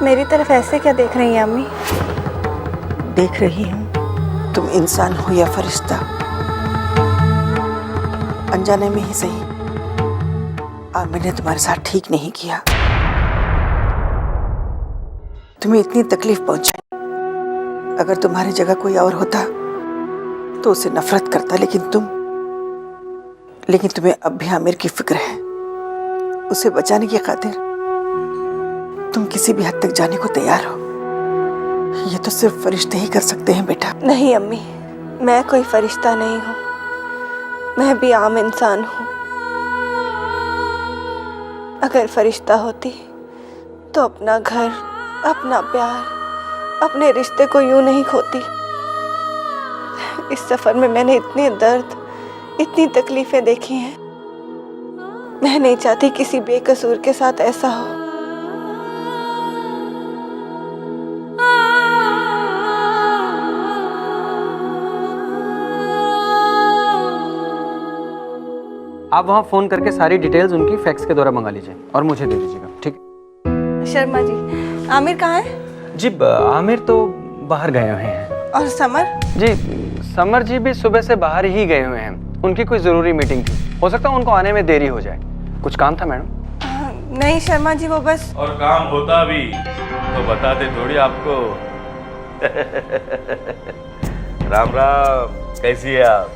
मेरी तरफ ऐसे क्या देख रही हैं अम्मी? देख रही हूँ, तुम इंसान हो या फरिश्ता, अनजाने में ही सही, आमिर ने तुम्हारे साथ ठीक नहीं किया। तुम्हें इतनी तकलीफ पहुंचाई। अगर तुम्हारी जगह कोई और होता तो उसे नफरत करता, लेकिन तुम्हें अब भी आमिर की फिक्र है। उसे बचाने की खातिर तुम किसी भी हद तक जाने को तैयार हो। ये तो सिर्फ फरिश्ते ही कर सकते हैं बेटा। नहीं अम्मी, मैं कोई फरिश्ता नहीं हूँ, मैं भी आम इंसान हूँ। अगर फरिश्ता होती तो अपना घर, अपना प्यार, अपने रिश्ते को यूं नहीं खोती। इस सफर में मैंने इतने दर्द, इतनी तकलीफें देखी हैं। मैं नहीं चाहती किसी बेकसूर के साथ ऐसा हो। आप वहाँ फोन करके सारी डिटेल्स उनकी फैक्स के द्वारा मंगा लीजिए और मुझे दे दीजिएगा, ठीक है? शर्मा जी, आमिर कहाँ है? जी आमिर तो बाहर गए हुए हैं। और समर? जी समर जी भी सुबह से बाहर ही गए हुए हैं। उनकी कोई जरूरी मीटिंग थी, हो सकता है उनको आने में देरी हो जाए। कुछ काम था मैडम? नहीं शर्मा जी, वो बस। और काम होता भी तो बताते थोड़ी आपको। राम राम, कैसी है आप?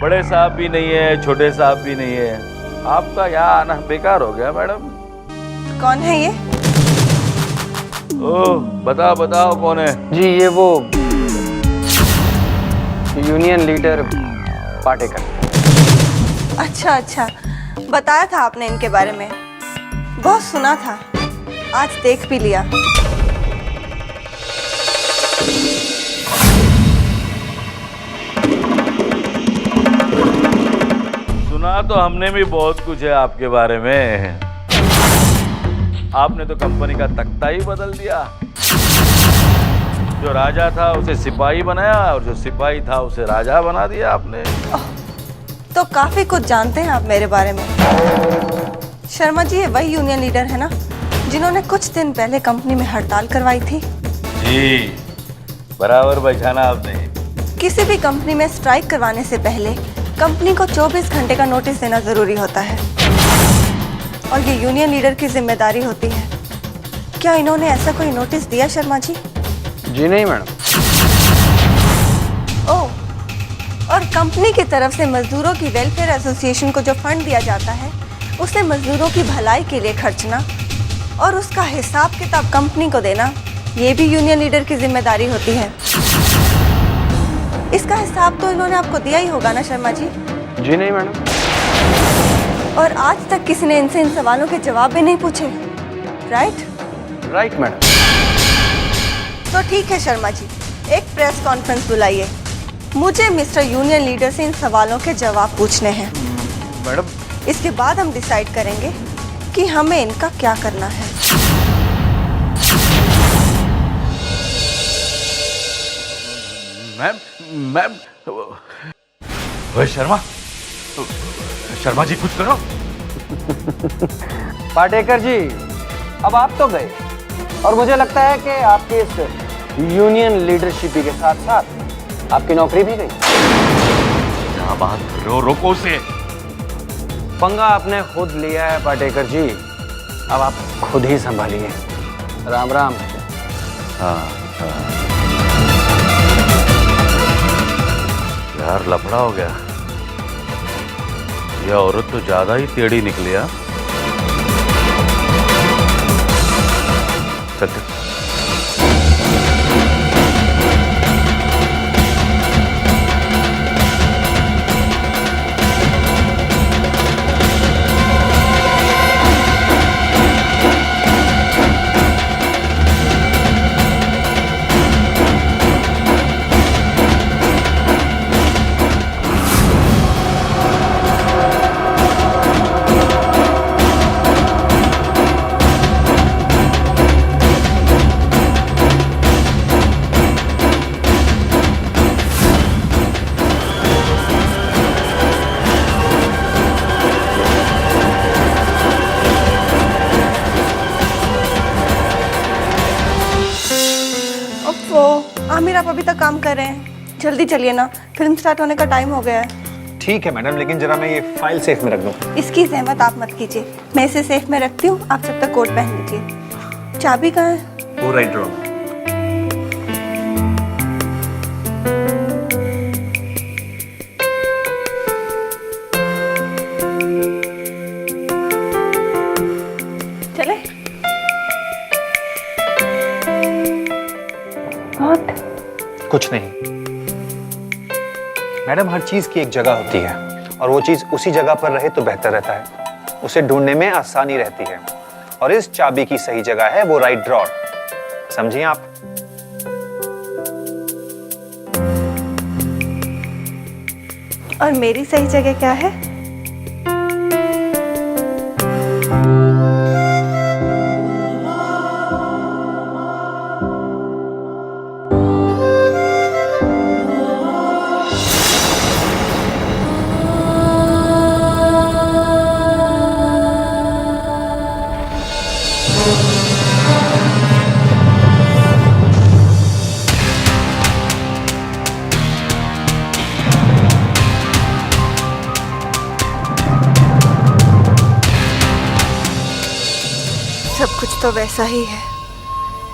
बड़े साहब भी नहीं है, छोटे साहब भी नहीं है, आपका यहाँ आना बेकार हो गया मैडम। कौन है ये? ओह बताओ कौन है? जी ये वो यूनियन लीडर पाटेकर। अच्छा, बताया था आपने इनके बारे में, बहुत सुना था, आज देख भी लिया। सुना तो हमने भी बहुत कुछ है आपके बारे में। आपने तो कंपनी का तख्ता ही बदल दिया। जो राजा था उसे सिपाही बनाया और जो सिपाही था उसे राजा बना दिया आपने। तो काफी कुछ जानते हैं आप मेरे बारे में। शर्मा जी, ये वही यूनियन लीडर है ना जिन्होंने कुछ दिन पहले कंपनी में हड़ताल करवाई थी? जी बराबर पहचाना आपने। किसी भी कंपनी में स्ट्राइक करवाने से पहले कंपनी को 24 घंटे का नोटिस देना जरूरी होता है और ये यूनियन लीडर की जिम्मेदारी होती है। क्या इन्होंने ऐसा कोई नोटिस दिया शर्मा जी? जी नहीं मैडम। ओह, और कंपनी की तरफ से मजदूरों की वेलफेयर एसोसिएशन को जो फंड दिया जाता है उसे मजदूरों की भलाई के लिए खर्चना और उसका हिसाब किताब कंपनी को देना, ये भी यूनियन लीडर की जिम्मेदारी होती है। इसका हिसाब तो इन्होंने आपको दिया ही होगा ना शर्मा जी? जी नहीं मैडम। और आज तक किसी ने इनसे इन सवालों के जवाब भी नहीं पूछे, राइट? Right madam. तो ठीक है शर्मा जी, एक प्रेस कॉन्फ्रेंस बुलाइए। मुझे मिस्टर यूनियन लीडर से इन सवालों के जवाब पूछने हैं। मैडम इसके बाद हम डिसाइड करेंगे कि हमें इनका क्या करना है। मैम ओए शर्मा जी कुछ करो। पाटेकर जी, अब आप तो गए और मुझे लगता है कि आपकी इस यूनियन लीडरशिप के साथ साथ आपकी नौकरी भी गई। क्या बात कर रहे हो? रोको उसे। पंगा आपने खुद लिया है पाटेकर जी, अब आप खुद ही संभालिए। राम राम। हाँ यार, लफड़ा हो गया। यह औरत तो ज्यादा ही टेढ़ी निकली। सत्य आमिर आप अभी तक काम कर रहे हैं, जल्दी चलिए ना, फिल्म स्टार्ट होने का टाइम हो गया है। ठीक है मैडम, लेकिन जरा मैं ये फाइल सेफ में रख दूं। इसकी जहमत आप मत कीजिए, मैं इसे सेफ में रखती हूँ, आप जब तक कोट पहन लीजिए। चाबी कहाँ है? वो राइट ड्रॉ। चले। बहुत कुछ नहीं मैडम, हर चीज की एक जगह होती है और वो चीज उसी जगह पर रहे तो बेहतर रहता है, उसे ढूंढने में आसानी रहती है। और इस चाबी की सही जगह है वो राइट ड्रॉर, समझिए आप। और मेरी सही जगह क्या है? सब कुछ तो वैसा ही है,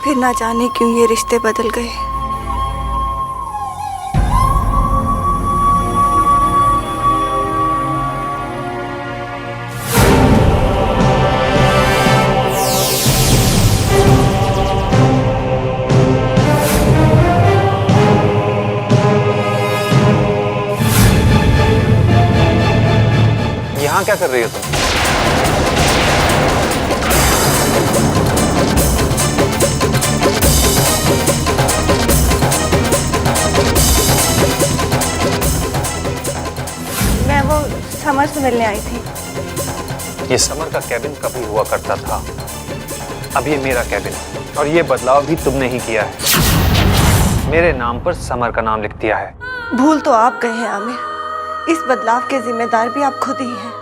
फिर ना जाने क्यों ये रिश्ते बदल गए। यहाँ क्या कर रही हो तुम? मैं वो समर से मिलने आई थी। ये समर का कैबिन कभी हुआ करता था, अब ये मेरा कैबिन है और ये बदलाव भी तुमने ही किया है। मेरे नाम पर समर का नाम लिख दिया है। भूल तो आप गए हैं आमिर, इस बदलाव के जिम्मेदार भी आप खुद ही हैं।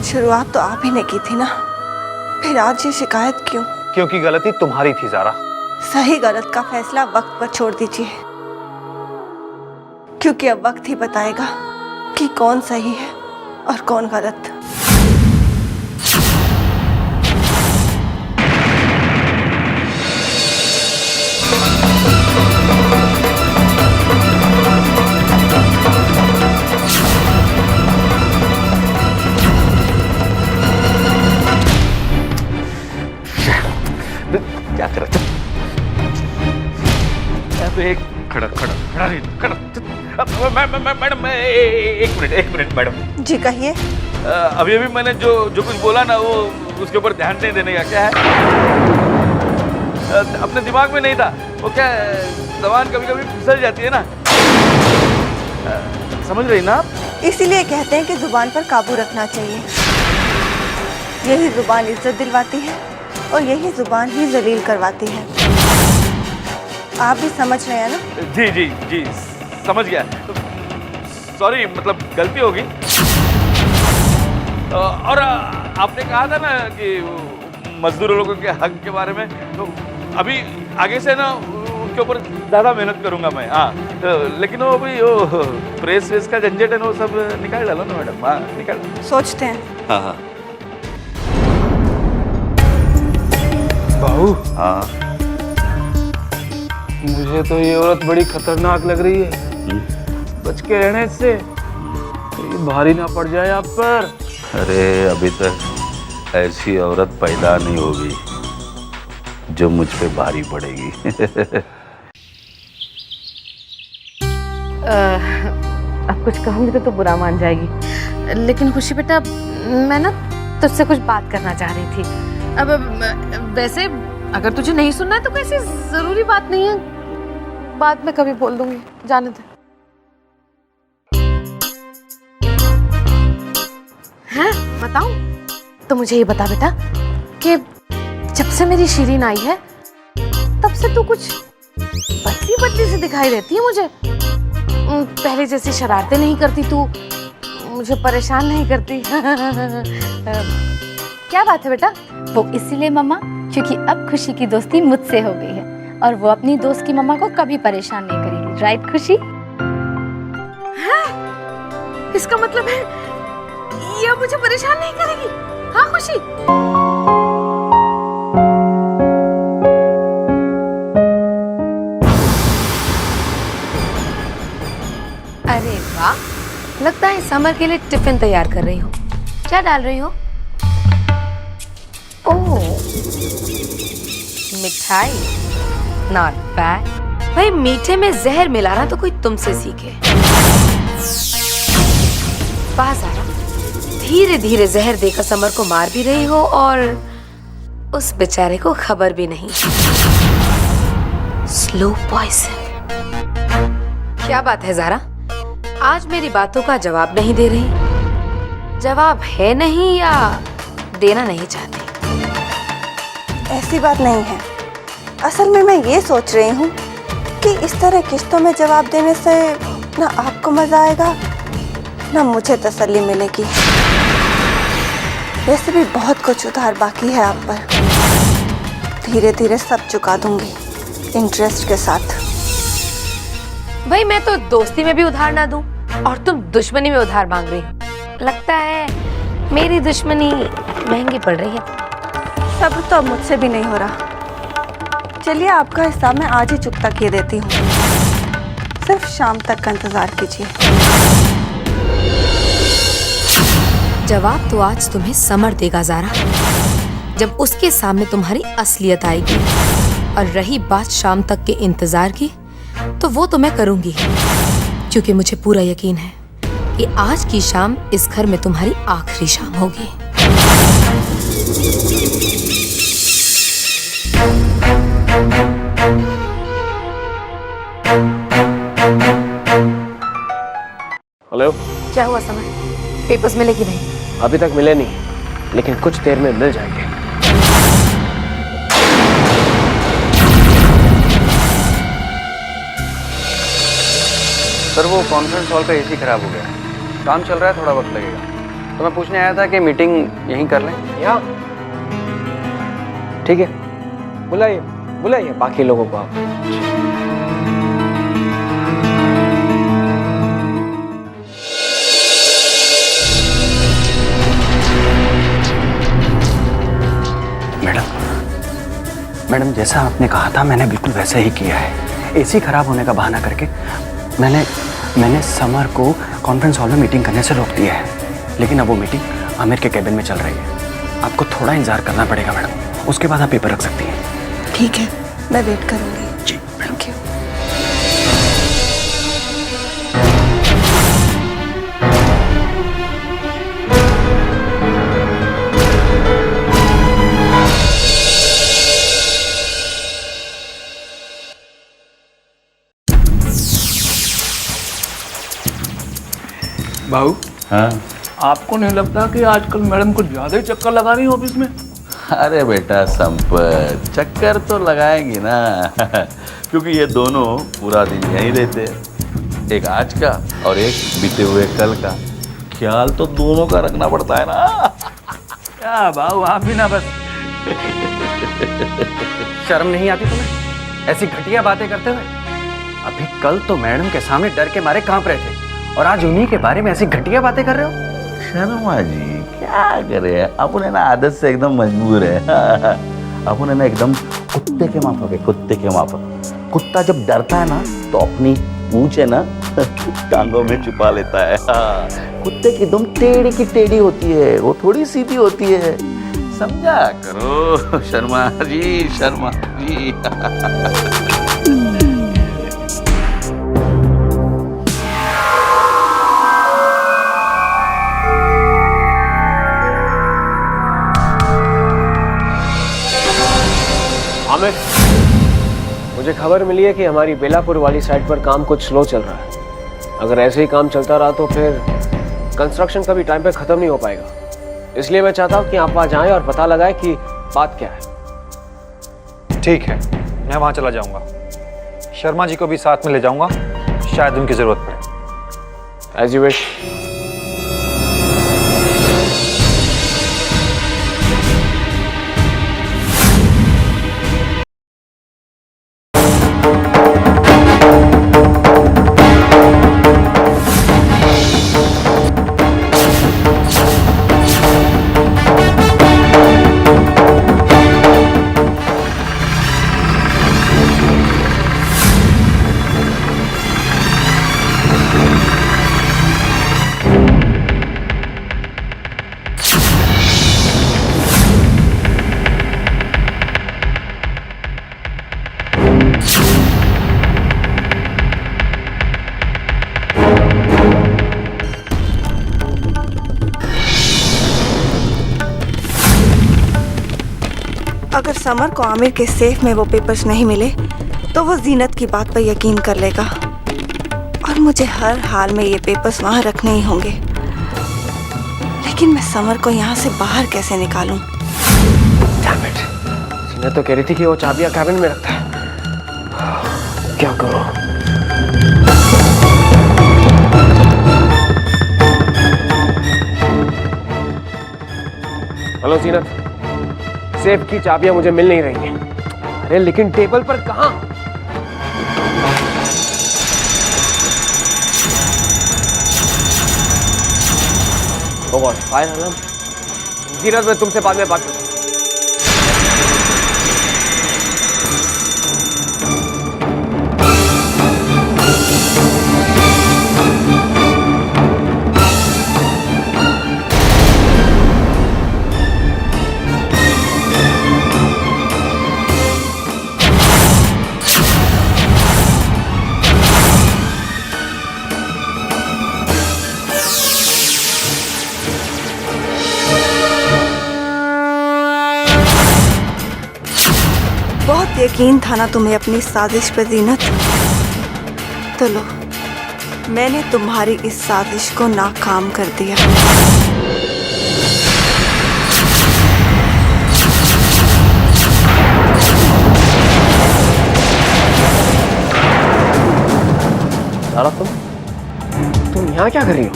शुरुआत तो आप ही ने की थी ना, फिर आज ये शिकायत क्यों? क्योंकि गलती तुम्हारी थी ज़ारा। सही गलत का फैसला वक्त पर छोड़ दीजिए, क्योंकि अब वक्त ही बताएगा कि कौन सही है और कौन गलत। क्या कर रहा है? एक खड़ा खड़ा खड़ा नहीं खड़ा। मैडम एक मिनट मैडम जी कहिए। अभी मैंने जो कुछ बोला ना वो उसके ऊपर ध्यान नहीं देने का क्या है? अपने दिमाग में नहीं था वो, क्या जबान कभी कभी फिसल जाती है ना, समझ रही ना आप? इसीलिए कहते हैं कि जुबान पर काबू रखना चाहिए। यही जुबान इज्जत दिलवाती है और यही जुबान ही जलील करवाती है। आप भी समझ रहे हैं ना? जी जी जी समझ गया। सॉरी, मतलब गलती होगी। और आपने कहा था ना कि मजदूर लोगों के हक के बारे में, तो अभी आगे से ना उनके ऊपर ज़्यादा मेहनत करूंगा मैं। हाँ, लेकिन वो अभी वो प्रेस वेस का झंझट है ना, वो सब निकाल डालो ना मैडम। हाँ निकाल सोचते हैं। हाँ हाँ बहू, हाँ मुझे तो ये औरत बड़ी खतरनाक लग रही है। बच के रहने से, ये भारी ना पड़ जाए आप पर। अरे अभी तक ऐसी औरत पैदा नहीं होगी जो मुझ पे भारी पड़ेगी। अब कुछ कहूँगी तो बुरा मान जाएगी, लेकिन खुशी बेटा मैं ना तुझसे कुछ बात करना चाह रही थी। अब वैसे अगर तुझे नहीं सुनना है तो कैसी जरूरी बात नहीं है, बाद में कभी बोल दूंगी, जाने दे। हैं बताऊं? तो मुझे ये बता बेटा कि जब से मेरी शीरीन आई है तब से तू कुछ बदली बदली सी दिखाई देती है मुझे। पहले जैसी शरारतें नहीं करती तू, मुझे परेशान नहीं करती। क्या बात है बेटा? वो इसीलिए मम्मा क्योंकि अब खुशी की दोस्ती मुझसे हो गई है और वो अपनी दोस्त की मम्मा को कभी परेशान नहीं करेगी। राइट खुशी? है? इसका मतलब है ये मुझे परेशान नहीं करेगी। हाँ खुशी? अरे वाह, लगता है समर के लिए टिफिन तैयार कर रही हो। क्या डाल रही हो? ओह, मिठाई। Not bad. भाई मीठे में जहर मिलाना तो कोई तुमसे सीखे। वाह ज़ारा, धीरे धीरे जहर देकर समर को मार भी रही हो और उस बेचारे को खबर भी नहीं। Slow poison. क्या बात है ज़ारा, आज मेरी बातों का जवाब नहीं दे रही? जवाब है नहीं या देना नहीं चाहती? ऐसी बात नहीं है। असल में मैं ये सोच रही हूँ कि इस तरह किस्तों में जवाब देने से ना आपको मजा आएगा ना मुझे तसल्ली मिलेगी। वैसे भी बहुत कुछ उधार बाकी है आप पर। धीरे धीरे सब चुका दूंगी इंटरेस्ट के साथ। भाई मैं तो दोस्ती में भी उधार ना दूं और तुम दुश्मनी में उधार मांग रही हो। लगता है मेरी दुश्मनी महंगी पड़ रही है। सब्र तो अब मुझसे भी नहीं हो रहा। चलिए आपका हिसाब मैं आज ही चुकता किए देती हूँ। सिर्फ शाम तक का इंतजार कीजिए। जवाब तो आज तुम्हें समर देगा ज़ारा, जब उसके सामने तुम्हारी असलियत आएगी। और रही बात शाम तक के इंतजार की, तो वो तो मैं करूंगी, क्योंकि मुझे पूरा यकीन है कि आज की शाम इस घर में तुम्हारी आखिरी शाम होगी। हेलो। क्या हुआ समर, पेपर्स मिले कि नहीं? अभी तक मिले नहीं, लेकिन कुछ देर में मिल जाएंगे। सर वो कॉन्फ्रेंस हॉल का एसी खराब हो गया है। काम चल रहा है, थोड़ा वक्त लगेगा। तो मैं पूछने आया था कि मीटिंग यहीं कर लें। यहाँ ठीक है, बुलाइए बुलाइए बाकी लोगों को आप। मैडम जैसा आपने कहा था मैंने बिल्कुल वैसा ही किया है। एसी खराब होने का बहाना करके मैंने समर को कॉन्फ्रेंस हॉल में मीटिंग करने से रोक दिया है। लेकिन अब वो मीटिंग आमिर के कैबिन में चल रही है। आपको थोड़ा इंतजार करना पड़ेगा मैडम, उसके बाद आप पेपर रख सकती हैं। ठीक है, मैं वेट करूंगी। जी थैंक यू। बाबू, हाँ आपको नहीं लगता कि आजकल मैडम को ज्यादा ही चक्कर लगा रही है ऑफिस में? अरे बेटा संपत, चक्कर तो लगाएंगी ना क्योंकि ये दोनों पूरा दिन यहीं रहते हैं। एक आज का और एक बीते हुए कल का। ख्याल तो दोनों का रखना पड़ता है ना। क्या बाबू, आप भी ना बस। शर्म नहीं आती तुम्हें ऐसी घटिया बातें करते हुए? अभी कल तो मैडम के सामने डर के मारे कांप रहे थे और आज उन्हीं के बारे में ऐसी घटिया बातें कर रहे हो। शर्मा जी क्या करे, अपन है ना आदत से एकदम मजबूर है। अपन है ना एकदम कुत्ते के माफक है, कुत्ते के माफक। कुत्ता जब डरता है ना तो अपनी पूंछ है ना टांगों में छुपा लेता है। कुत्ते की एकदम टेढ़ी की टेढ़ी होती है, वो थोड़ी सीधी होती है। समझा करो शर्मा जी, शर्मा जी। आमिर, मुझे खबर मिली है कि हमारी बेलापुर वाली साइड पर काम कुछ स्लो चल रहा है। अगर ऐसे ही काम चलता रहा तो फिर कंस्ट्रक्शन कभी टाइम पे खत्म नहीं हो पाएगा। इसलिए मैं चाहता हूँ कि आप वहाँ जाएं और पता लगाएं कि बात क्या है। ठीक है, मैं वहाँ चला जाऊँगा। शर्मा जी को भी साथ में ले जाऊँगा, शायद उनकी ज़रूरत पड़े। As you wish. अगर समर को आमिर के सेफ में वो पेपर्स नहीं मिले तो वो जीनत की बात पर यकीन कर लेगा और मुझे हर हाल में ये पेपर्स वहाँ रखने ही होंगे। लेकिन मैं समर को यहाँ से बाहर कैसे निकालूं? Damn it! सीना तो कह रही थी कि वो चाबियां कैबिन में रखता है। क्या करूं? हेलो जीनत, सेफ की चाबियां मुझे मिल नहीं रही हैं। अरे लेकिन टेबल पर कहाँ? ओ गॉड, फायर अलार्म। जीनत, मैं तुमसे बाद में बात करता हूँ। बहुत यकीन था ना तुम्हें अपनी साजिश पर जीनत। तो लो, मैंने तुम्हारी इस साजिश को नाकाम कर दिया। सारा, तुम यहाँ क्या कर रही हो?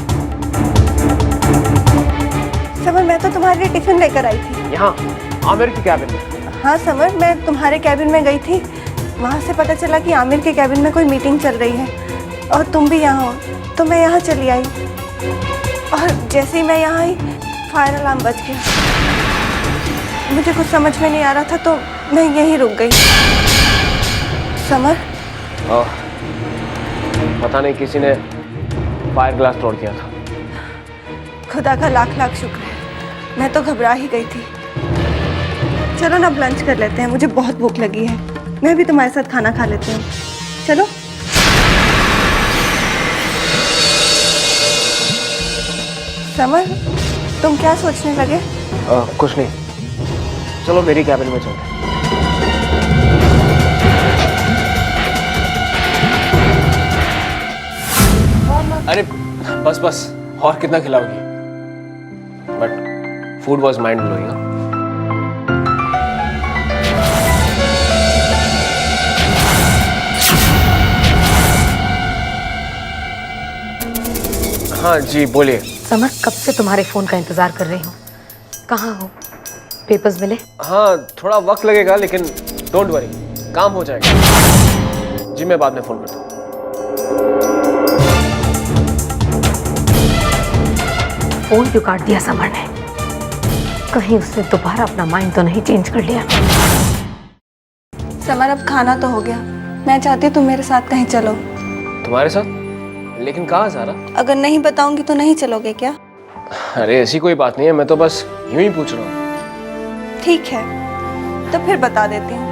समर, मैं तो तुम्हारे लिए टिफिन लेकर आई थी। यहाँ आमिर की कैबिन में? हाँ समर, मैं तुम्हारे कैबिन में गई थी। वहाँ से पता चला कि आमिर के कैबिन में कोई मीटिंग चल रही है और तुम भी यहाँ हो, तो मैं यहाँ चली आई। और जैसे ही मैं यहाँ आई, फायर अलार्म बज गया। मुझे कुछ समझ में नहीं आ रहा था तो मैं यहीं रुक गई। समर, पता नहीं किसी ने फायर ग्लास तोड़ दिया था। खुदा का लाख लाख शुक्र है, मैं तो घबरा ही गई थी। चलो ना, अब लंच कर लेते हैं, मुझे बहुत भूख लगी है। मैं भी तुम्हारे साथ खाना खा लेती हूँ। चलो। समर, तुम क्या सोचने लगे? कुछ नहीं, चलो मेरी कैबिन में चलते हैं। अरे बस बस, और कितना खिलाओगी? But food was mind blowing. हाँ जी, बोलिए। समर, कब से तुम्हारे फोन का इंतजार कर रही हूँ। कहाँ हो? पेपर्स मिले? हाँ, थोड़ा वक्त लगेगा लेकिन डोंट वरी, काम हो जाएगा। जी मैं बाद में फोन करता हूँ। फोन क्यों काट दिया समर ने? कहीं उसने दोबारा अपना माइंड तो नहीं चेंज कर लिया? समर, अब खाना तो हो गया। मैं चाहती हूँ तुम मेरे साथ कहीं चलो। तुम्हारे साथ? लेकिन कहाँ सारा? अगर नहीं बताऊंगी तो नहीं चलोगे क्या? अरे ऐसी कोई बात नहीं है, मैं तो बस यूं ही पूछ रहा हूँ। ठीक है, तो फिर बता देती हूँ।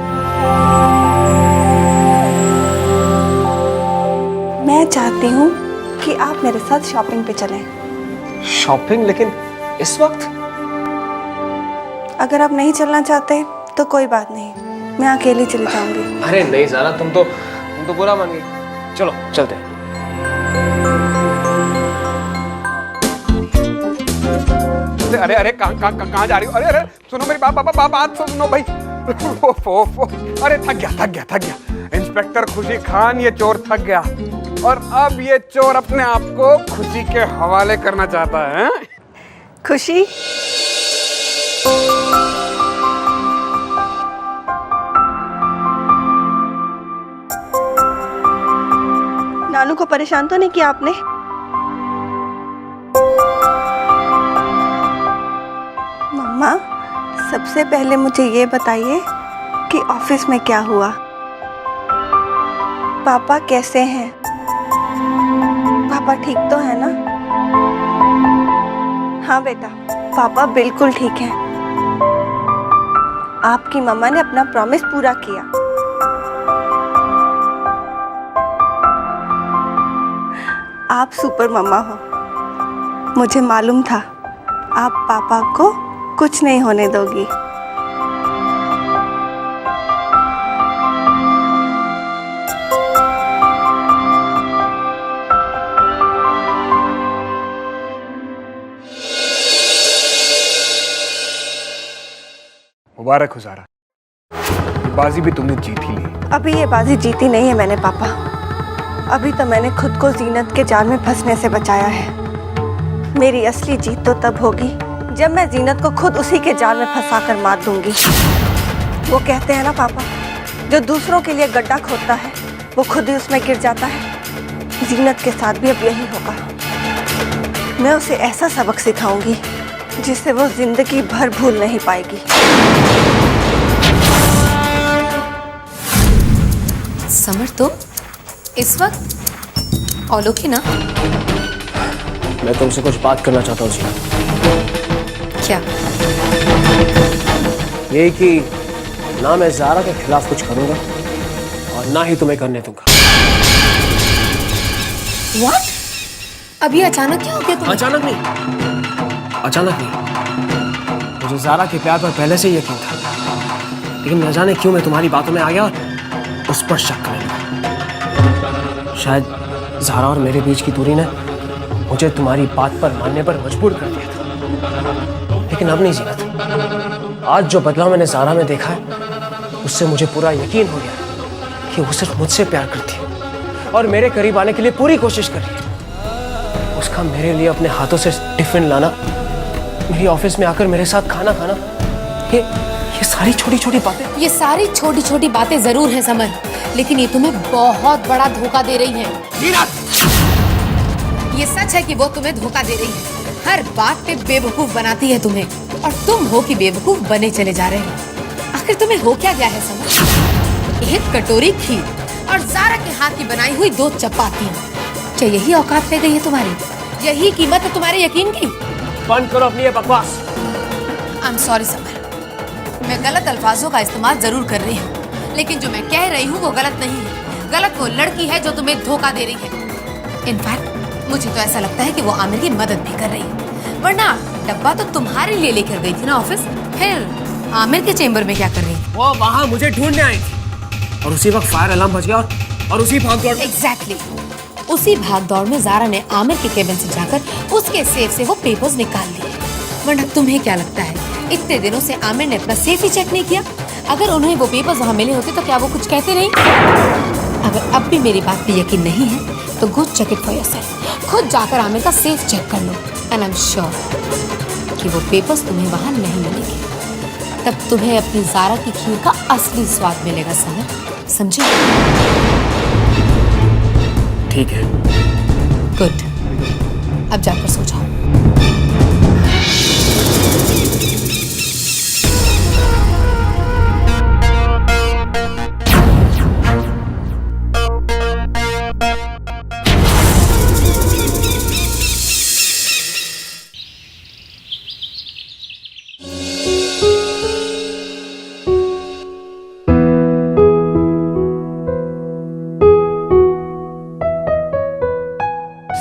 मैं चाहती हूँ कि आप मेरे साथ शॉपिंग पे चलें। शॉपिंग? लेकिन इस वक्त? अगर आप नहीं चलना चाहते तो कोई बात नहीं, मैं अकेली चली जाऊंगी। अरे नहीं सारा, तुम तो बुरा मान गई। चलो चलते हैं। अरे अरे कहाँ जा रही हो? अरे अरे सुनो मेरी बात सुनो भाई। अरे थक गया। इंस्पेक्टर खुशी खान, ये चोर थक गया और अब ये चोर अपने आप को खुशी के हवाले करना चाहता है। खुशी, नानू को परेशान तो नहीं किया आपने? मम्मा, सबसे पहले मुझे ये बताइए कि ऑफिस में क्या हुआ? पापा कैसे हैं? पापा ठीक तो है ना? हाँ बेटा, पापा बिल्कुल ठीक हैं। आपकी मम्मा ने अपना प्रॉमिस पूरा किया। आप सुपर मम्मा हो। मुझे मालूम था आप पापा को कुछ नहीं होने दोगी। मुबारक हो ज़ारा, ये बाजी भी तुमने जीत ही ली। अभी ये बाजी जीती नहीं है मैंने पापा। अभी तो मैंने खुद को जीनत के जाल में फंसने से बचाया है। मेरी असली जीत तो तब होगी जब मैं जीनत को खुद उसी के जाल में फंसाकर मार दूंगी। वो कहते हैं ना पापा, जो दूसरों के लिए गड्ढा खोदता है वो खुद ही उसमें गिर जाता है। जीनत के साथ भी अब यही होगा। मैं उसे ऐसा सबक सिखाऊंगी जिसे वो जिंदगी भर भूल नहीं पाएगी। समर तो इस वक्त औलोकी ना? मैं तुमसे कुछ बात करना चाहता हूँ जीनत। क्या? यही कि ना मैं ज़ारा के खिलाफ कुछ करूंगा और ना ही तुम्हें करने दूंगा। What? अभी अचानक क्या हो गया तुम्हें? अचानक नहीं। मुझे ज़ारा के प्यार पर पहले से ही यकीन था, लेकिन न जाने क्यों मैं तुम्हारी बातों में आ गया और उस पर शक करने लगा। शायद ज़ारा और मेरे बीच की दूरी ने मुझे तुम्हारी बात पर मानने पर मजबूर कर दिया था, लेकिन अब नहीं जीनत। आज जो बदलाव मैंने ज़ारा में देखा है उससे मुझे पूरा यकीन हो गया कि वो सिर्फ मुझसे प्यार करती है और मेरे करीब आने के लिए पूरी कोशिश कर रही है। उसका मेरे लिए अपने हाथों से टिफिन लाना, मेरी ऑफिस में आकर मेरे साथ खाना खाना, ये सारी छोटी छोटी बातें। ये सारी छोटी छोटी बातें जरूर हैं समर, लेकिन ये तुम्हें बहुत बड़ा धोखा दे रही है। ये सच है कि वो तुम्हें धोखा दे रही है, हर बात पे बेवकूफ बनाती है तुम्हें, और तुम हो कि बेवकूफ बने चले जा रहे हो। आखिर तुम्हें हो क्या गया है समर? एक कटोरी खीर और ज़ारा के हाथ की बनाई हुई 2 चपातियां, क्या यही औकात ले गई है तुम्हारी? यही कीमत है तुम्हारे यकीन की? बंद करो अपनी ये बकवास। आई एम सॉरी समर, मैं गलत अल्फाजों का इस्तेमाल जरूर कर रही हूँ, लेकिन जो मैं कह रही हूँ वो गलत नहीं है। गलत वो लड़की है जो तुम्हें धोखा दे रही है। इनफैक्ट मुझे तो ऐसा लगता है कि वो आमिर की मदद भी कर रही है, वरना डब्बा तो तुम्हारे लिए लेकर गई थी ना ऑफिस, फिर आमिर के चेम्बर में क्या कर रही थी? वो वहाँ मुझे ढूंढने आई थी और उसी वक्त फायर अलार्म बज गया और उसी भागदौड़। एग्जैक्टली, उसी भागदौड़ में ज़ारा ने आमिर के केबिन से जाकर उसके सेफ से वो पेपर्स निकाल लिए। वरना तुम्हें क्या लगता है इतने दिनों से आमिर ने अपना सेफ ही चेक नहीं किया? अगर उन्हें वो पेपर्स वहाँ मिले होते तो क्या वो कुछ कहते नहीं? अगर अब भी मेरी बात पे यकीन नहीं है तो go check it for yourself. खुद जाकर आमिर का सेफ चेक कर लो, एंड आई एम श्योर कि वो पेपर्स तुम्हें वहाँ नहीं मिलेंगे। तब तुम्हें अपनी ज़ारा की खीर का असली स्वाद मिलेगा समर, समझे? ठीक है। गुड, अब जाकर सो जाओ।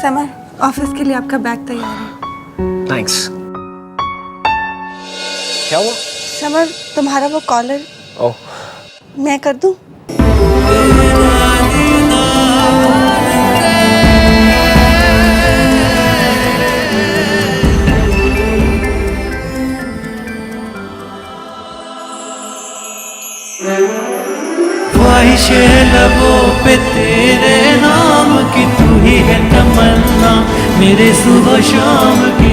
समर, ऑफिस के लिए आपका बैग तैयार है। थैंक्स। क्या हुआ? समर, तुम्हारा वो कॉलर ओह, मैं कर दूं? ख्वाहिशें लबों पे तेरे नाम की, तू ही है तमन्ना मेरे सुबह शाम की,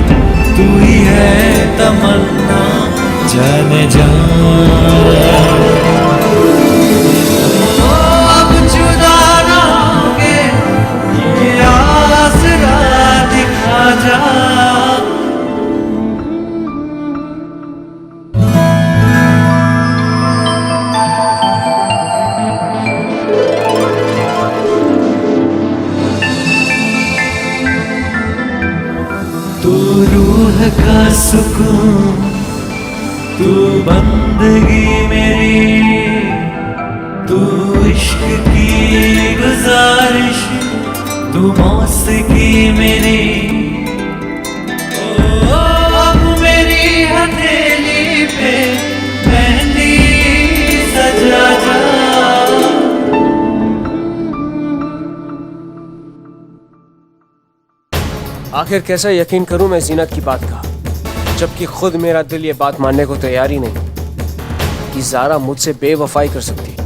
तू ही है तमन्ना जाने जा। अब जुदा ना होगे ये आसरा दिखा जा। तू रूह का सुकून, तू बंदगी मेरी, तू इश्क की गुजारिश, तू मौसीकी मेरी। ओ अब मेरी हथेली पे मेहंदी सजा जा। आखिर कैसा यकीन करूं मैं जीनत की बात का, जबकि खुद मेरा दिल ये बात मानने को तैयार ही नहीं। कि ज़ारा मुझसे बेवफाई कर सकती है।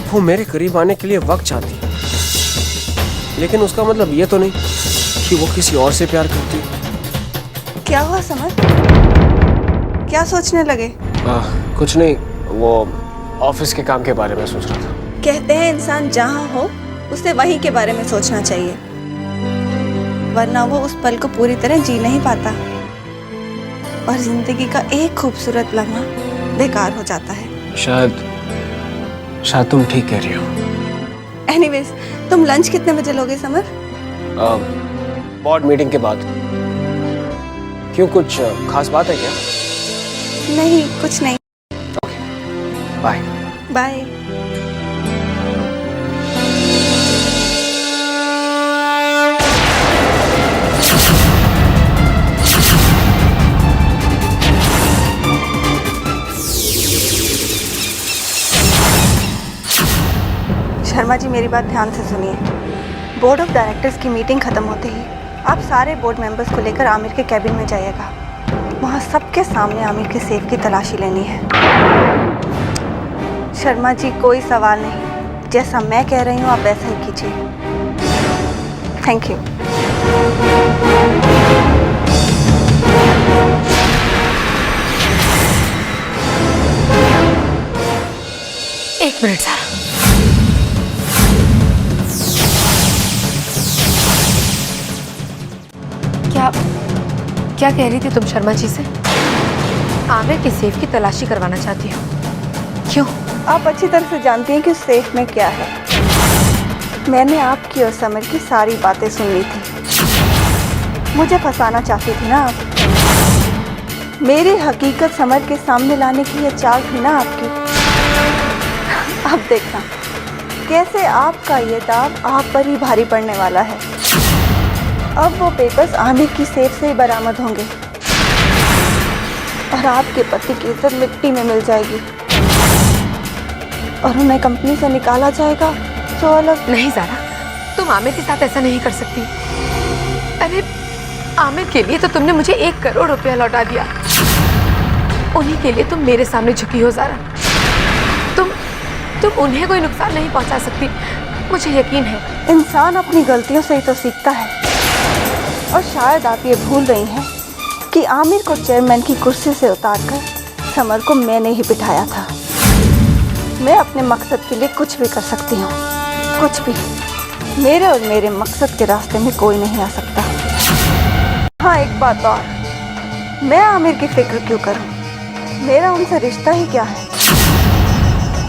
वो मेरे करीब आने के लिए वक्त चाहती है, लेकिन उसका मतलब ये तो नहीं कि वो किसी और से प्यार करती है। क्या हुआ समर? क्या सोचने लगे? कुछ नहीं, वो ऑफिस के काम के बारे में सोच रहा था। कहते हैं इंसान जहाँ हो उसे वहीं के बारे में सोचना चाहिए, वरना वो उस पल को पूरी तरह जी नहीं पाता और जिंदगी का एक खूबसूरत लम्हा बेकार हो जाता है। शायद तुम ठीक कह रही हो। एनीवेज, तुम लंच कितने बजे लोगे समर? बोर्ड मीटिंग के बाद। क्यों, कुछ खास बात है क्या? नहीं, कुछ नहीं। बाय। बाय। शर्मा जी, मेरी बात ध्यान से सुनिए। बोर्ड ऑफ डायरेक्टर्स की मीटिंग खत्म होते ही आप सारे बोर्ड मेंबर्स को लेकर आमिर के कैबिन में जाइएगा। वहाँ सबके सामने आमिर के सेफ की तलाशी लेनी है। शर्मा जी, कोई सवाल नहीं, जैसा मैं कह रही हूँ आप वैसा ही कीजिए। Thank you. एक मिनट सारा, क्या कह रही थी तुम शर्मा जी से? आमिर के सेफ की तलाशी करवाना चाहती हो? क्यों? आप अच्छी तरह से जानती हैं कि उस सेफ में क्या है। मैंने आपकी और समर की सारी बातें सुन ली थी। मुझे फंसाना चाहती थी ना आप। मेरी हकीकत समर के सामने लाने की ये चाल थी ना आपकी। अब देखना कैसे आपका ये दाव आप पर ही भारी पड़ने वाला है। अब वो पेपर्स आमिर की सेफ से ही बरामद होंगे और आपके पति की इज्जत मिट्टी में मिल जाएगी और उन्हें कंपनी से निकाला जाएगा तो अलग। नहीं ज़ारा, तुम आमिर के साथ ऐसा नहीं कर सकती। अरे आमिर के लिए तो तुमने मुझे 1 करोड़ रुपया लौटा दिया, उन्हीं के लिए तुम मेरे सामने झुकी हो ज़ारा। तुम उन्हें कोई नुकसान नहीं पहुंचा सकती, मुझे यकीन है। इंसान अपनी गलतियों से ही तो सीखता है। और शायद आप ये भूल रही हैं कि आमिर को चेयरमैन की कुर्सी से उतारकर समर को मैंने ही बिठाया था। मैं अपने मकसद के लिए कुछ भी कर सकती हूँ, कुछ भी। मेरे और मेरे मकसद के रास्ते में कोई नहीं आ सकता। हाँ, एक बात और, मैं आमिर की फिक्र क्यों करूँ? मेरा उनसे रिश्ता ही क्या है।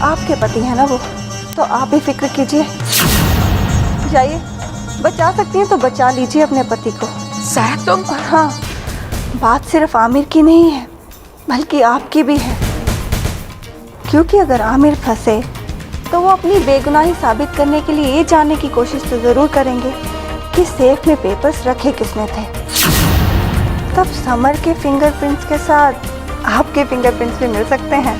आपके पति है ना वो, तो आप ही फिक्र कीजिए। जाइए, बचा सकती हैं तो बचा लीजिए अपने पति को। ज़ारा तुम। हाँ, बात सिर्फ आमिर की नहीं है बल्कि आपकी भी है, क्योंकि अगर आमिर फंसे तो वो अपनी बेगुनाही साबित करने के लिए ये जानने की कोशिश तो ज़रूर करेंगे कि सेफ में पेपर्स रखे किसने थे। तब समर के फिंगरप्रिंट्स के साथ आपके फिंगरप्रिंट्स भी मिल सकते हैं।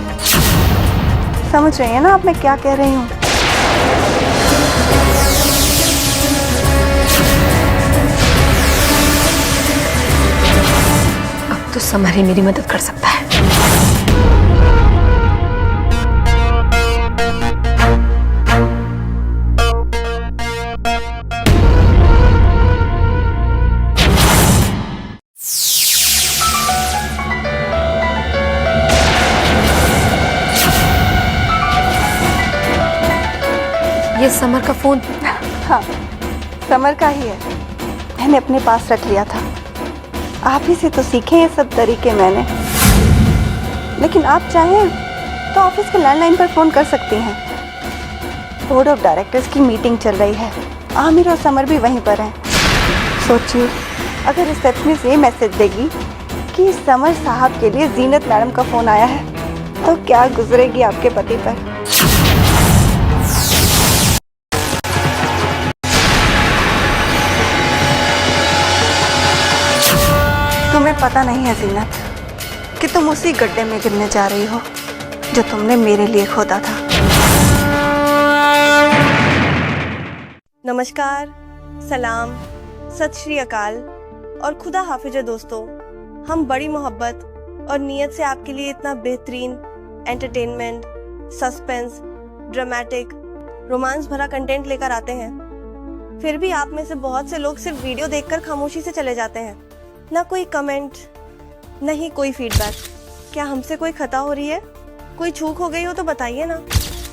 समझ रही हैं ना आप मैं क्या कह रही हूँ? अब तो समर ही मेरी मदद कर सकता है। ये समर का फोन? हाँ, समर का ही है। मैंने अपने पास रख लिया था। आप ही से तो सीखे ये सब तरीके मैंने। लेकिन आप चाहें तो ऑफिस के लैंडलाइन पर फ़ोन कर सकती हैं। बोर्ड ऑफ डायरेक्टर्स की मीटिंग चल रही है, आमिर और समर भी वहीं पर हैं। सोचिए, अगर रिसेप्शनिस्ट ये मैसेज देगी कि समर साहब के लिए जीनत मैडम का फ़ोन आया है, तो क्या गुजरेगी आपके पति पर? तुम्हें पता नहीं है जीनत कि तुम उसी गड्ढे में गिरने जा रही हो जो तुमने मेरे लिए खोदा था। नमस्कार, सलाम, सत श्री अकाल और खुदा हाफिज दोस्तों। हम बड़ी मोहब्बत और नीयत से आपके लिए इतना बेहतरीन एंटरटेनमेंट, सस्पेंस, ड्रामेटिक, रोमांस भरा कंटेंट लेकर आते हैं। फिर भी आप में से बहुत से लोग सिर्फ वीडियो देखकर खामोशी से चले जाते हैं। ना कोई कमेंट, न ही कोई फीडबैक। क्या हमसे कोई खता हो रही है? कोई चूक हो गई हो तो बताइए ना।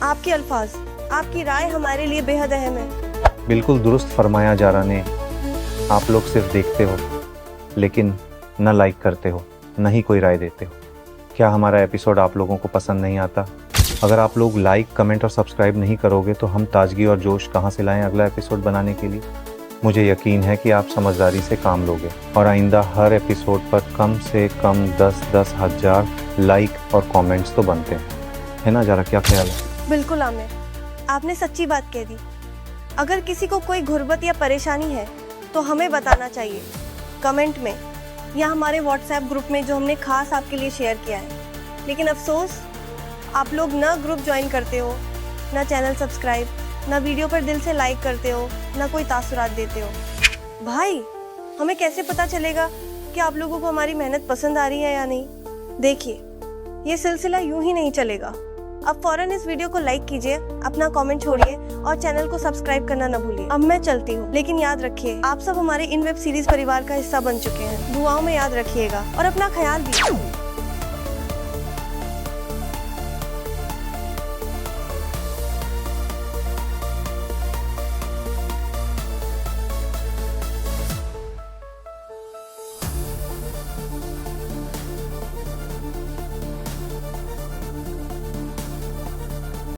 आपके अल्फाज, आपकी राय हमारे लिए बेहद अहम है। बिल्कुल दुरुस्त फरमाया जारा ने। आप लोग सिर्फ देखते हो लेकिन न लाइक करते हो, न ही कोई राय देते हो। क्या हमारा एपिसोड आप लोगों को पसंद नहीं आता? अगर आप लोग लाइक, कमेंट और सब्सक्राइब नहीं करोगे तो हम ताजगी और जोश कहाँ से लाएं अगला एपिसोड बनाने के लिए? मुझे यकीन है कि आप समझदारी से काम लोगे और आइंदा हर एपिसोड पर कम से कम 10-10 हज़ार लाइक और कमेंट्स तो बनते हैं, है ना जारा? क्या ख्याल है? बिल्कुल आमिर, आपने सच्ची बात कह दी। अगर किसी को कोई गुर्बत या परेशानी है तो हमें बताना चाहिए कमेंट में या हमारे व्हाट्सएप ग्रुप में, जो हमने खास आपके लिए शेयर किया है। लेकिन अफसोस, आप लोग न ग्रुप ज्वाइन करते हो, न चैनल सब्सक्राइब, न वीडियो पर दिल से लाइक करते हो, न कोई तासुरात देते हो। भाई, हमें कैसे पता चलेगा कि आप लोगों को हमारी मेहनत पसंद आ रही है या नहीं? देखिए, ये सिलसिला यूं ही नहीं चलेगा। अब फौरन इस वीडियो को लाइक कीजिए, अपना कमेंट छोड़िए और चैनल को सब्सक्राइब करना न भूलिए। अब मैं चलती हूँ, लेकिन याद रखिए, आप सब हमारे इन वेब सीरीज परिवार का हिस्सा बन चुके हैं। दुआओं में याद रखिएगा और अपना ख्याल भी।